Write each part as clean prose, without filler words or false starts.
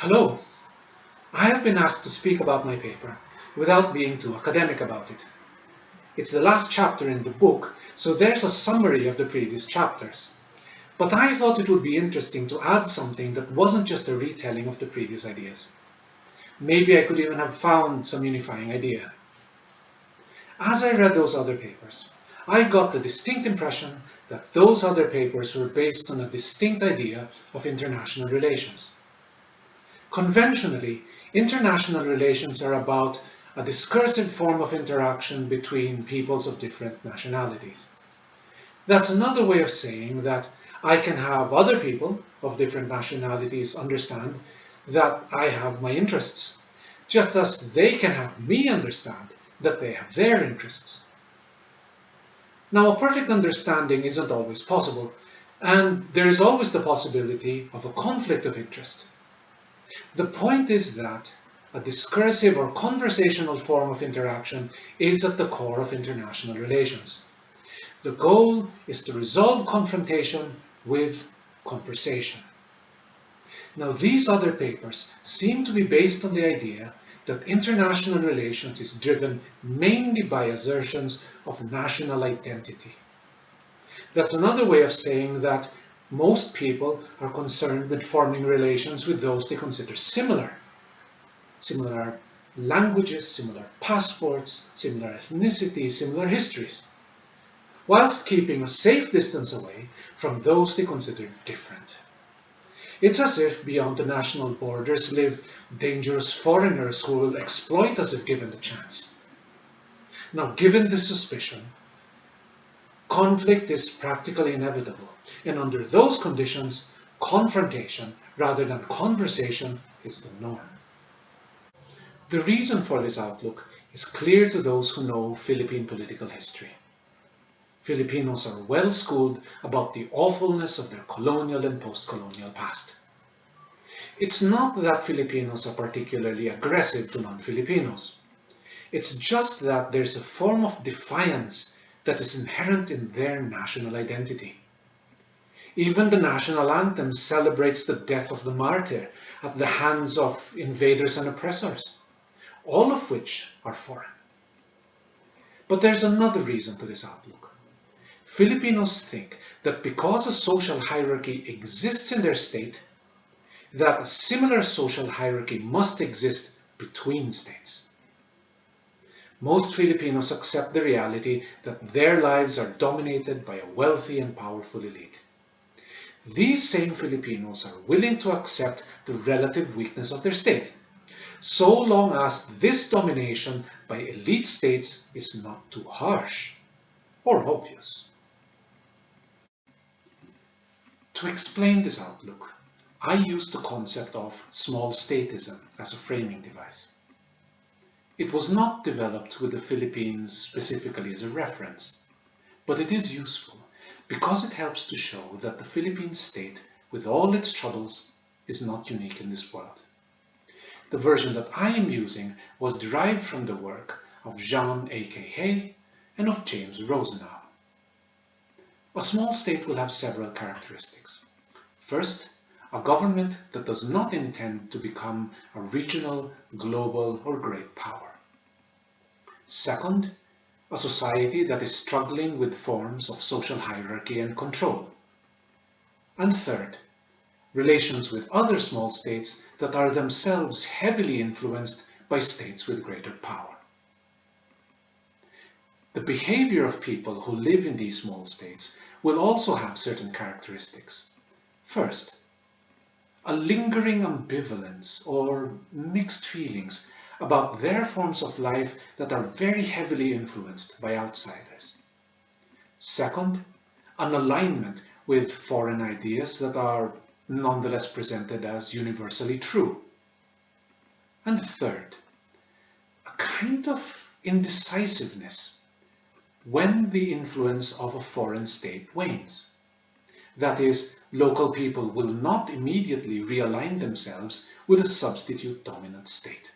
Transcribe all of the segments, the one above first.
Hello, I have been asked to speak about my paper without being too academic about it. It's the last chapter in the book, so there's a summary of the previous chapters. But I thought it would be interesting to add something that wasn't just a retelling of the previous ideas. Maybe I could even have found some unifying idea. As I read those other papers, I got the distinct impression that those other papers were based on a distinct idea of international relations. Conventionally, international relations are about a discursive form of interaction between peoples of different nationalities. That's another way of saying that I can have other people of different nationalities understand that I have my interests, just as they can have me understand that they have their interests. Now, a perfect understanding isn't always possible, and there is always the possibility of a conflict of interest. The point is that a discursive or conversational form of interaction is at the core of international relations. The goal is to resolve confrontation with conversation. Now, these other papers seem to be based on the idea that international relations is driven mainly by assertions of national identity. That's another way of saying that most people are concerned with forming relations with those they consider similar. Similar languages, similar passports, similar ethnicities, similar histories, whilst keeping a safe distance away from those they consider different. It's as if beyond the national borders live dangerous foreigners who will exploit us if given the chance. Now, given this suspicion, conflict is practically inevitable, and under those conditions, confrontation rather than conversation is the norm. The reason for this outlook is clear to those who know Philippine political history. Filipinos are well schooled about the awfulness of their colonial and post-colonial past. It's not that Filipinos are particularly aggressive to non-Filipinos. It's just that there's a form of defiance that is inherent in their national identity. Even the national anthem celebrates the death of the martyr at the hands of invaders and oppressors, all of which are foreign. But there's another reason to this outlook. Filipinos think that because a social hierarchy exists in their state, that a similar social hierarchy must exist between states. Most Filipinos accept the reality that their lives are dominated by a wealthy and powerful elite. These same Filipinos are willing to accept the relative weakness of their state, so long as this domination by elite states is not too harsh or obvious. To explain this outlook, I use the concept of small statism as a framing device. It was not developed with the Philippines specifically as a reference, but it is useful because it helps to show that the Philippine state, with all its troubles, is not unique in this world. The version that I am using was derived from the work of Jean A.K. Hay and of James Rosenau. A small state will have several characteristics. First, a government that does not intend to become a regional, global, or great power. Second, a society that is struggling with forms of social hierarchy and control. And third, relations with other small states that are themselves heavily influenced by states with greater power. The behavior of people who live in these small states will also have certain characteristics. First, a lingering ambivalence or mixed feelings about their forms of life that are very heavily influenced by outsiders. Second, an alignment with foreign ideas that are nonetheless presented as universally true. And third, a kind of indecisiveness when the influence of a foreign state wanes. That is, local people will not immediately realign themselves with a substitute dominant state.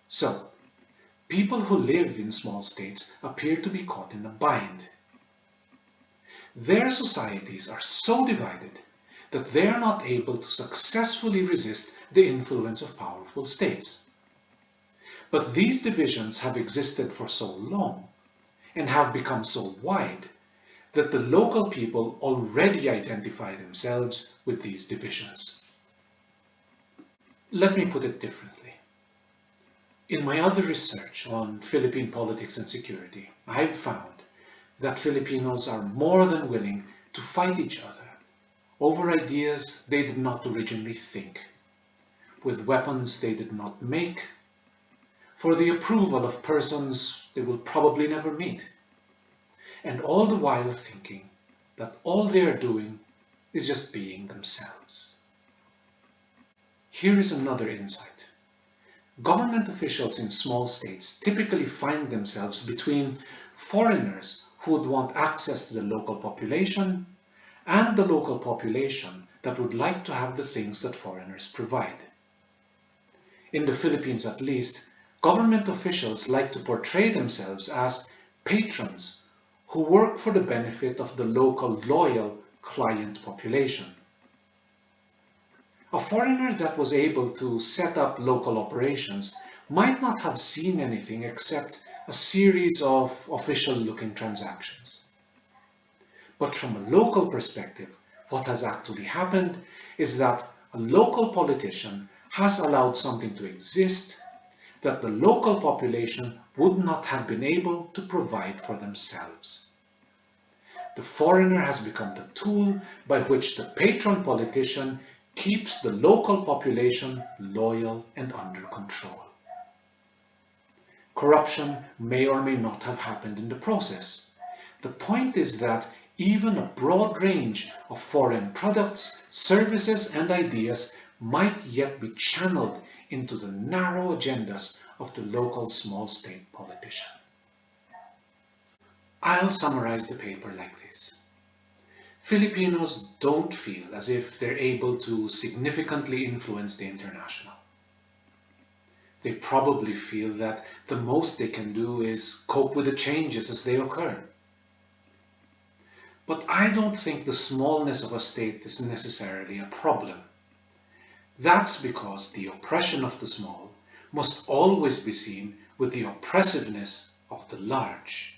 So, people who live in small states appear to be caught in a bind. Their societies are so divided that they are not able to successfully resist the influence of powerful states. But these divisions have existed for so long and have become so wide that the local people already identify themselves with these divisions. Let me put it differently. In my other research on Philippine politics and security, I've found that Filipinos are more than willing to fight each other over ideas they did not originally think, with weapons they did not make, for the approval of persons they will probably never meet, and all the while thinking that all they are doing is just being themselves. Here is another insight. Government officials in small states typically find themselves between foreigners who would want access to the local population and the local population that would like to have the things that foreigners provide. In the Philippines at least, government officials like to portray themselves as patrons who work for the benefit of the local loyal client population. A foreigner that was able to set up local operations might not have seen anything except a series of official-looking transactions. But from a local perspective, what has actually happened is that a local politician has allowed something to exist that the local population would not have been able to provide for themselves. The foreigner has become the tool by which the patron politician keeps the local population loyal and under control. Corruption may or may not have happened in the process. The point is that even a broad range of foreign products, services, and ideas might yet be channeled into the narrow agendas of the local small state politician. I'll summarize the paper like this. Filipinos don't feel as if they're able to significantly influence the international. They probably feel that the most they can do is cope with the changes as they occur. But I don't think the smallness of a state is necessarily a problem. That's because the oppression of the small must always be seen with the oppressiveness of the large.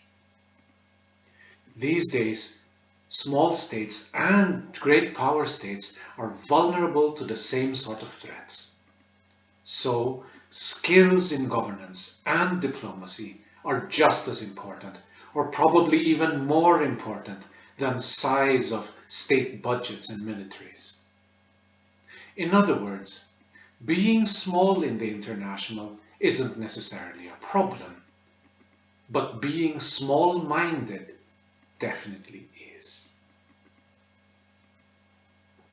These days, small states and great power states are vulnerable to the same sort of threats. So, skills in governance and diplomacy are just as important, or probably even more important, than size of state budgets and militaries. In other words, being small in the international isn't necessarily a problem, but being small-minded definitely is.